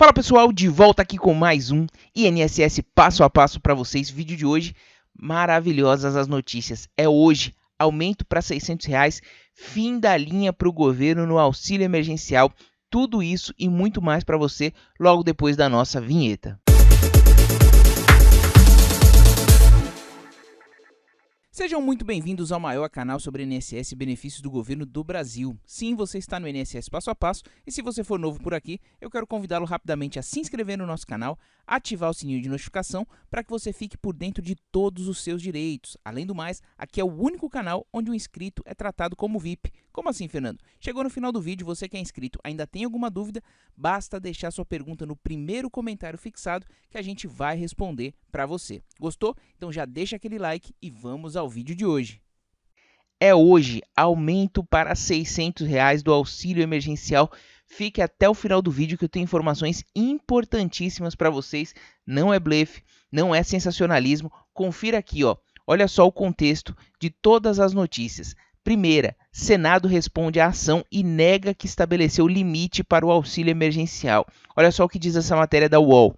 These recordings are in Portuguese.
Fala pessoal, de volta aqui com mais um INSS passo a passo para vocês. Vídeo de hoje, maravilhosas as notícias. É hoje, aumento para R$600, fim da linha para o governo no auxílio emergencial. Tudo isso e muito mais para você logo depois da nossa vinheta. Sejam muito bem-vindos ao maior canal sobre INSS e benefícios do governo do Brasil. Sim, você está no INSS passo a passo e se você for novo por aqui, eu quero convidá-lo rapidamente a se inscrever no nosso canal, ativar o sininho de notificação para que você fique por dentro de todos os seus direitos. Além do mais, aqui é o único canal onde o inscrito é tratado como VIP. Como assim, Fernando? Chegou no final do vídeo, você que é inscrito ainda tem alguma dúvida? Basta deixar sua pergunta no primeiro comentário fixado que a gente vai responder para você. Gostou? Então já deixa aquele like e vamos ao vídeo de hoje. É hoje, aumento para R$600 do auxílio emergencial. Fique até o final do vídeo que eu tenho informações importantíssimas para vocês. Não é blefe, não é sensacionalismo. Confira aqui, ó. Olha só o contexto de todas as notícias. Primeira, Senado responde à ação e nega que estabeleceu limite para o auxílio emergencial. Olha só o que diz essa matéria da UOL.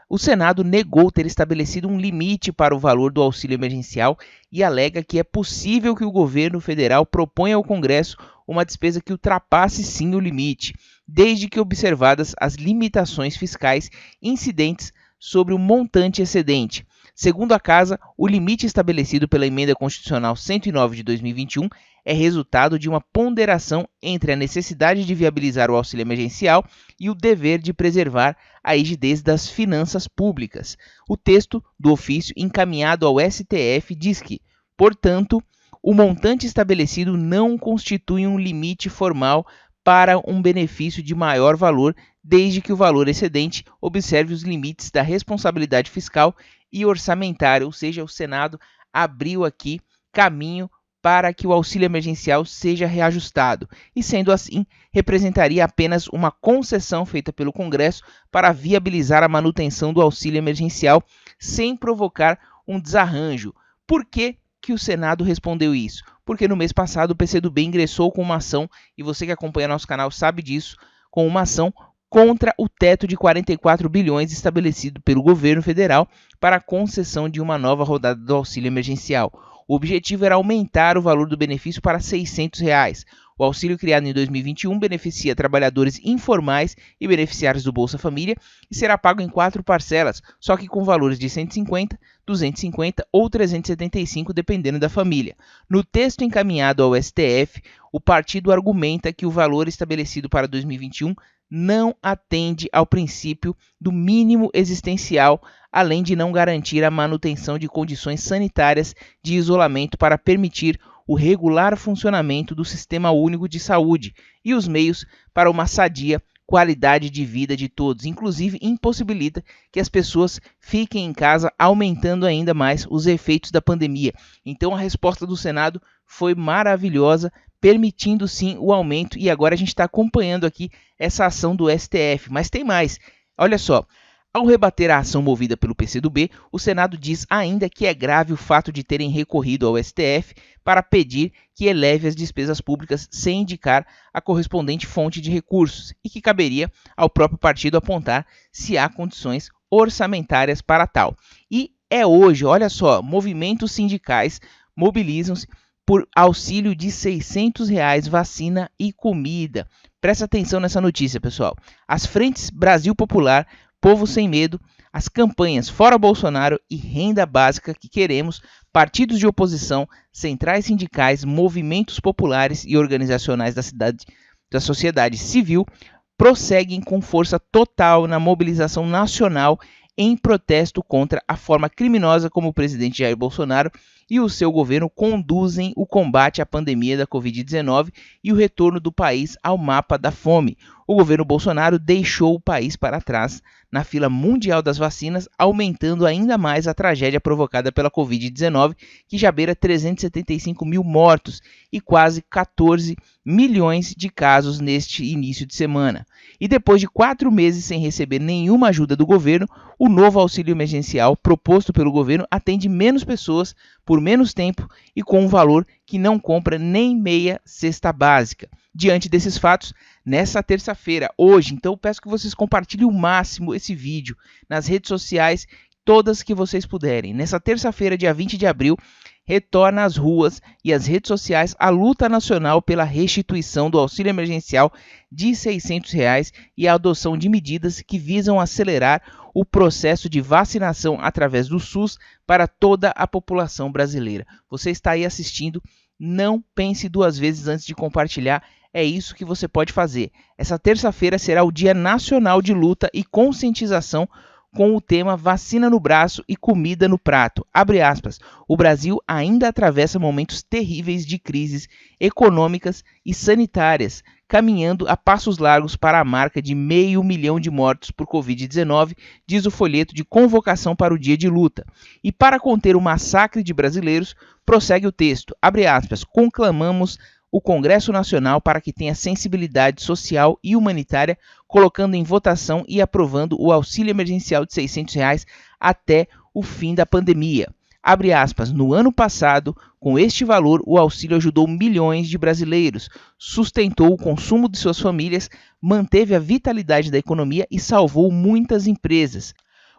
O Senado negou ter estabelecido um limite para o valor do auxílio emergencial e alega que é possível que o governo federal proponha ao Congresso uma despesa que ultrapasse sim o limite, desde que observadas as limitações fiscais incidentes sobre o montante excedente. Segundo a Casa, o limite estabelecido pela Emenda Constitucional 109 de 2021 é resultado de uma ponderação entre a necessidade de viabilizar o auxílio emergencial e o dever de preservar a rigidez das finanças públicas. O texto do ofício encaminhado ao STF diz que, portanto, o montante estabelecido não constitui um limite formal para um benefício de maior valor, desde que o valor excedente observe os limites da responsabilidade fiscal e orçamentária, ou seja, o Senado abriu aqui caminho para que o auxílio emergencial seja reajustado, e sendo assim, representaria apenas uma concessão feita pelo Congresso para viabilizar a manutenção do auxílio emergencial sem provocar um desarranjo. Por que o Senado respondeu isso? Porque no mês passado o PCdoB ingressou com uma ação, e você que acompanha nosso canal sabe disso, com uma ação contra o teto de 44 bilhões estabelecido pelo governo federal para a concessão de uma nova rodada do auxílio emergencial. O objetivo era aumentar o valor do benefício para R$600. O auxílio criado em 2021 beneficia trabalhadores informais e beneficiários do Bolsa Família e será pago em 4 parcelas, só que com valores de 150, 250 ou 375, dependendo da família. No texto encaminhado ao STF, o partido argumenta que o valor estabelecido para 2021 não atende ao princípio do mínimo existencial, além de não garantir a manutenção de condições sanitárias de isolamento para permitir o regular funcionamento do Sistema Único de Saúde e os meios para uma sadia qualidade de vida de todos. Inclusive, impossibilita que as pessoas fiquem em casa, aumentando ainda mais os efeitos da pandemia. Então, a resposta do Senado foi maravilhosa, permitindo sim o aumento, e agora a gente está acompanhando aqui essa ação do STF. Mas tem mais, olha só. Ao rebater a ação movida pelo PCdoB, o Senado diz ainda que é grave o fato de terem recorrido ao STF para pedir que eleve as despesas públicas sem indicar a correspondente fonte de recursos e que caberia ao próprio partido apontar se há condições orçamentárias para tal. E é hoje, olha só, movimentos sindicais mobilizam-se por auxílio de R$600, vacina e comida. Presta atenção nessa notícia, pessoal. As frentes Brasil Popular, Povo Sem Medo, as campanhas Fora Bolsonaro e Renda Básica que queremos, partidos de oposição, centrais sindicais, movimentos populares e organizacionais da sociedade civil prosseguem com força total na mobilização nacional em protesto contra a forma criminosa como o presidente Jair Bolsonaro e o seu governo conduzem o combate à pandemia da Covid-19 e o retorno do país ao mapa da fome. O governo Bolsonaro deixou o país para trás na fila mundial das vacinas, aumentando ainda mais a tragédia provocada pela Covid-19, que já beira 375 mil mortos e quase 14 milhões de casos neste início de semana. E depois de 4 meses sem receber nenhuma ajuda do governo, o novo auxílio emergencial proposto pelo governo atende menos pessoas por menos tempo e com um valor que não compra nem meia cesta básica. Diante desses fatos, nessa terça-feira, hoje. Então eu peço que vocês compartilhem o máximo esse vídeo nas redes sociais, todas que vocês puderem. Nessa terça-feira, dia 20 de abril, retorna às ruas e às redes sociais a luta nacional pela restituição do auxílio emergencial de R$ 600 e a adoção de medidas que visam acelerar o processo de vacinação através do SUS para toda a população brasileira. Você está aí assistindo, não pense duas vezes antes de compartilhar. É isso que você pode fazer. Essa terça-feira será o Dia Nacional de Luta e Conscientização com o tema Vacina no Braço e Comida no Prato. Abre aspas. O Brasil ainda atravessa momentos terríveis de crises econômicas e sanitárias, caminhando a passos largos para a marca de 500 mil de mortos por Covid-19, diz o folheto de convocação para o dia de luta. E para conter o massacre de brasileiros, prossegue o texto. Abre aspas. Conclamamos o Congresso Nacional para que tenha sensibilidade social e humanitária, colocando em votação e aprovando o auxílio emergencial de R$ 600 até o fim da pandemia. Abre aspas, no ano passado, com este valor, o auxílio ajudou milhões de brasileiros, sustentou o consumo de suas famílias, manteve a vitalidade da economia e salvou muitas empresas.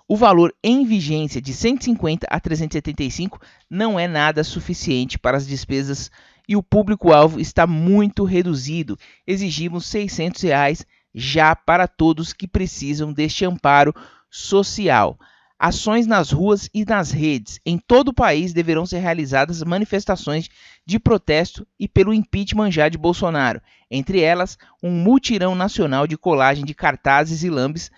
O valor em vigência de 150 a 375 não é nada suficiente para as despesas e o público-alvo está muito reduzido. Exigimos R$ 600 já para todos que precisam deste amparo social. Ações nas ruas e nas redes. Em todo o país deverão ser realizadas manifestações de protesto e pelo impeachment já de Bolsonaro. Entre elas, um mutirão nacional de colagem de cartazes e lambes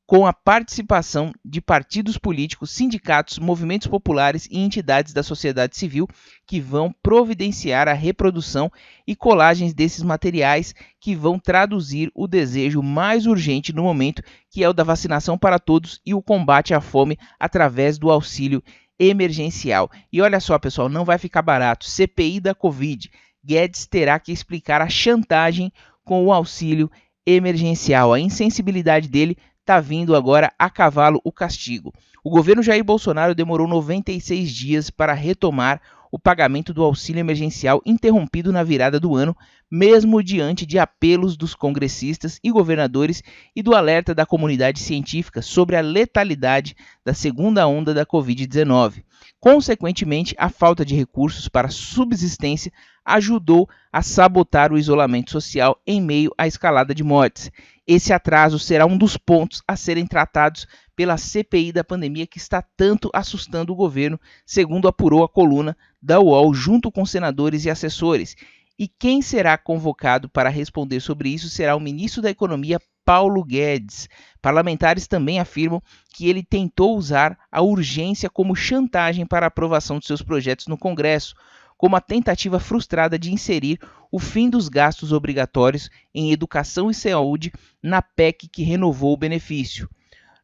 com a participação de partidos políticos, sindicatos, movimentos populares e entidades da sociedade civil que vão providenciar a reprodução e colagens desses materiais que vão traduzir o desejo mais urgente no momento, que é o da vacinação para todos e o combate à fome através do auxílio emergencial. E olha só, pessoal, não vai ficar barato. CPI da Covid. Guedes terá que explicar a chantagem com o auxílio emergencial. A insensibilidade dele está vindo agora a cavalo o castigo. O governo Jair Bolsonaro demorou 96 dias para retomar o pagamento do auxílio emergencial interrompido na virada do ano, mesmo diante de apelos dos congressistas e governadores e do alerta da comunidade científica sobre a letalidade da segunda onda da Covid-19. Consequentemente, a falta de recursos para subsistência ajudou a sabotar o isolamento social em meio à escalada de mortes. Esse atraso será um dos pontos a serem tratados pela CPI da pandemia que está tanto assustando o governo, segundo apurou a coluna da UOL junto com senadores e assessores. E quem será convocado para responder sobre isso será o ministro da Economia, Paulo Guedes. Parlamentares também afirmam que ele tentou usar a urgência como chantagem para a aprovação de seus projetos no Congresso, como a tentativa frustrada de inserir o fim dos gastos obrigatórios em educação e saúde na PEC que renovou o benefício.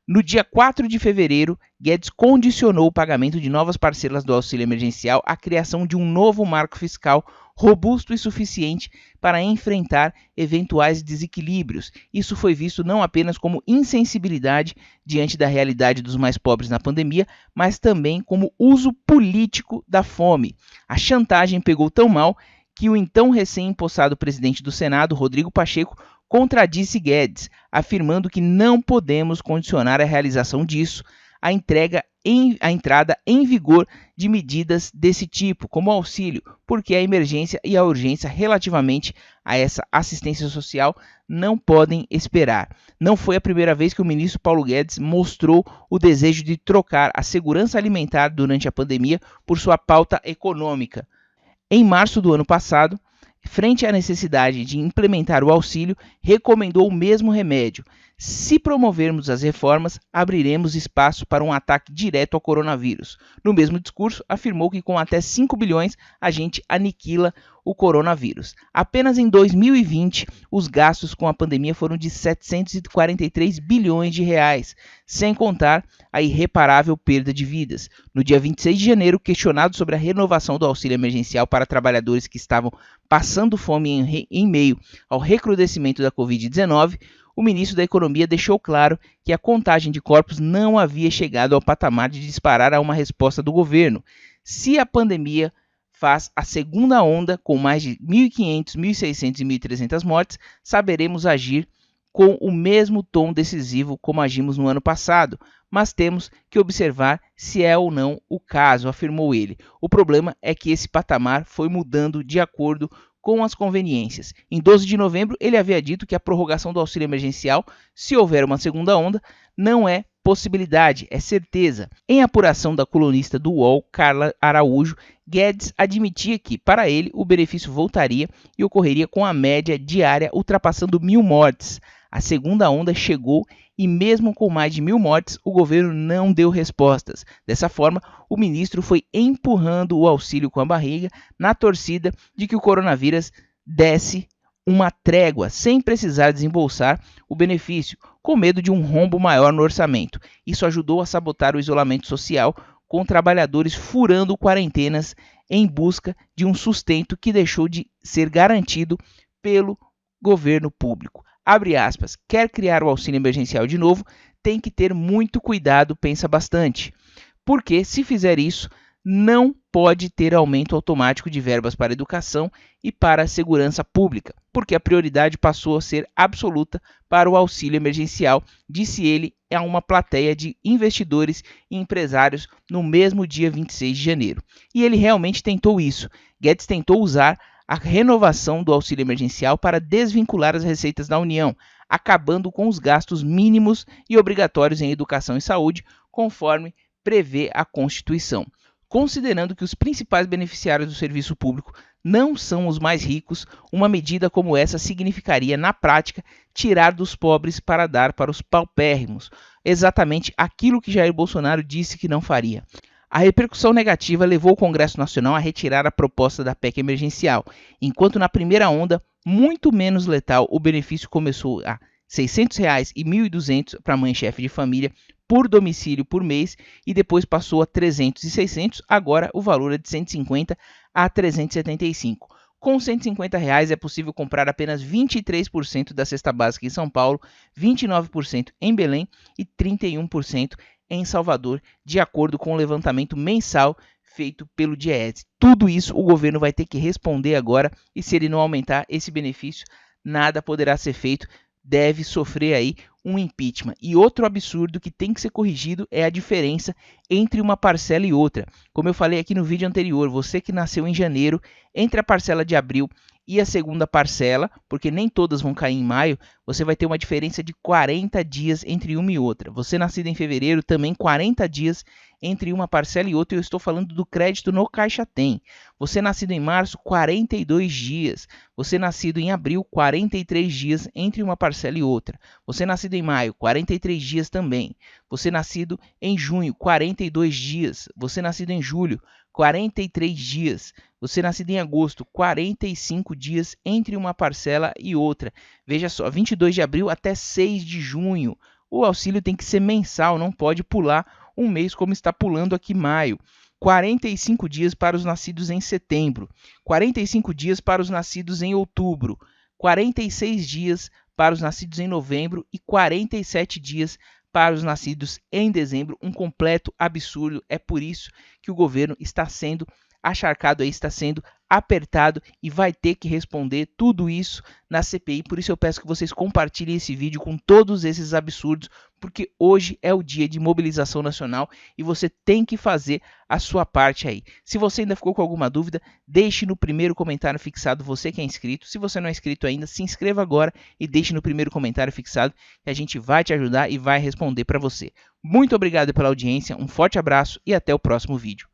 No dia 4 de fevereiro, Guedes condicionou o pagamento de novas parcelas do auxílio emergencial à criação de um novo marco fiscal robusto e suficiente para enfrentar eventuais desequilíbrios. Isso foi visto não apenas como insensibilidade diante da realidade dos mais pobres na pandemia, mas também como uso político da fome. A chantagem pegou tão mal que o então recém-impossado presidente do Senado, Rodrigo Pacheco, contradisse Guedes, afirmando que não podemos condicionar a realização disso à entrada em vigor de medidas desse tipo, como o auxílio, porque a emergência e a urgência relativamente a essa assistência social não podem esperar. Não foi a primeira vez que o ministro Paulo Guedes mostrou o desejo de trocar a segurança alimentar durante a pandemia por sua pauta econômica. Em março do ano passado, frente à necessidade de implementar o auxílio, recomendou o mesmo remédio. Se promovermos as reformas, abriremos espaço para um ataque direto ao coronavírus. No mesmo discurso, afirmou que com até 5 bilhões a gente aniquila o coronavírus. Apenas em 2020, os gastos com a pandemia foram de 743 bilhões de reais, sem contar a irreparável perda de vidas. No dia 26 de janeiro, questionado sobre a renovação do auxílio emergencial para trabalhadores que estavam passando fome em meio ao recrudescimento da Covid-19, o ministro da Economia deixou claro que a contagem de corpos não havia chegado ao patamar de disparar a uma resposta do governo. Se a pandemia faz a segunda onda com mais de 1.500, 1.600 e 1.300 mortes, saberemos agir com o mesmo tom decisivo como agimos no ano passado, mas temos que observar se é ou não o caso, afirmou ele. O problema é que esse patamar foi mudando de acordo com as conveniências. Em 12 de novembro, ele havia dito que a prorrogação do auxílio emergencial, se houver uma segunda onda, não é possibilidade, é certeza. Em apuração da colunista do UOL, Carla Araújo, Guedes admitia que, para ele, o benefício voltaria e ocorreria com a média diária ultrapassando 1.000 mortes. A segunda onda chegou e, mesmo com mais de 1.000 mortes, o governo não deu respostas. Dessa forma, o ministro foi empurrando o auxílio com a barriga, na torcida de que o coronavírus desse uma trégua, sem precisar desembolsar o benefício, com medo de um rombo maior no orçamento. Isso ajudou a sabotar o isolamento social, com trabalhadores furando quarentenas em busca de um sustento que deixou de ser garantido pelo governo público. Abre aspas, quer criar o auxílio emergencial de novo, tem que ter muito cuidado, pensa bastante. Porque, se fizer isso, não pode ter aumento automático de verbas para educação e para a segurança pública, porque a prioridade passou a ser absoluta para o auxílio emergencial, disse ele a uma plateia de investidores e empresários no mesmo dia 26 de janeiro. E ele realmente tentou isso. Guedes tentou usar a renovação do auxílio emergencial para desvincular as receitas da União, acabando com os gastos mínimos e obrigatórios em educação e saúde, conforme prevê a Constituição. Considerando que os principais beneficiários do serviço público não são os mais ricos, uma medida como essa significaria, na prática, tirar dos pobres para dar para os paupérrimos, exatamente aquilo que Jair Bolsonaro disse que não faria. A repercussão negativa levou o Congresso Nacional a retirar a proposta da PEC emergencial, enquanto na primeira onda, muito menos letal, o benefício começou a R$ 600 e R$ 1.200 para a mãe chefe de família por domicílio por mês e depois passou a 300 e 600, agora o valor é de 150 a 375. Com R$ 150 é possível comprar apenas 23% da cesta básica em São Paulo, 29% em Belém e 31% em Salvador, de acordo com o levantamento mensal feito pelo Diese. Tudo isso o governo vai ter que responder agora e se ele não aumentar esse benefício, nada poderá ser feito. Deve sofrer aí um impeachment. E outro absurdo que tem que ser corrigido é a diferença entre uma parcela e outra. Como eu falei aqui no vídeo anterior, você que nasceu em janeiro, entre a parcela de abril e a segunda parcela, porque nem todas vão cair em maio, você vai ter uma diferença de 40 dias entre uma e outra. Você nascido em fevereiro, também 40 dias entre uma parcela e outra. Eu estou falando do crédito no Caixa Tem. Você nascido em março, 42 dias. Você nascido em abril, 43 dias entre uma parcela e outra. Você nascido em maio, 43 dias também. Você nascido em junho, 42 dias. Você nascido em julho, 43 dias. Você nascido em agosto, 45 dias entre uma parcela e outra. Veja só, 22 de abril até 6 de junho. O auxílio tem que ser mensal, não pode pular um mês como está pulando aqui maio. 45 dias para os nascidos em setembro. 45 dias para os nascidos em outubro. 46 dias para os nascidos em novembro e 47 dias para os nascidos em dezembro. Um completo absurdo. É por isso que o governo está sendo acharcado, aí está sendo apertado e vai ter que responder tudo isso na CPI. Por isso eu peço que vocês compartilhem esse vídeo com todos esses absurdos, porque hoje é o dia de mobilização nacional e você tem que fazer a sua parte aí. Se você ainda ficou com alguma dúvida, deixe no primeiro comentário fixado, você que é inscrito. Se você não é inscrito ainda, se inscreva agora e deixe no primeiro comentário fixado que a gente vai te ajudar e vai responder para você. Muito obrigado pela audiência, um forte abraço e até o próximo vídeo.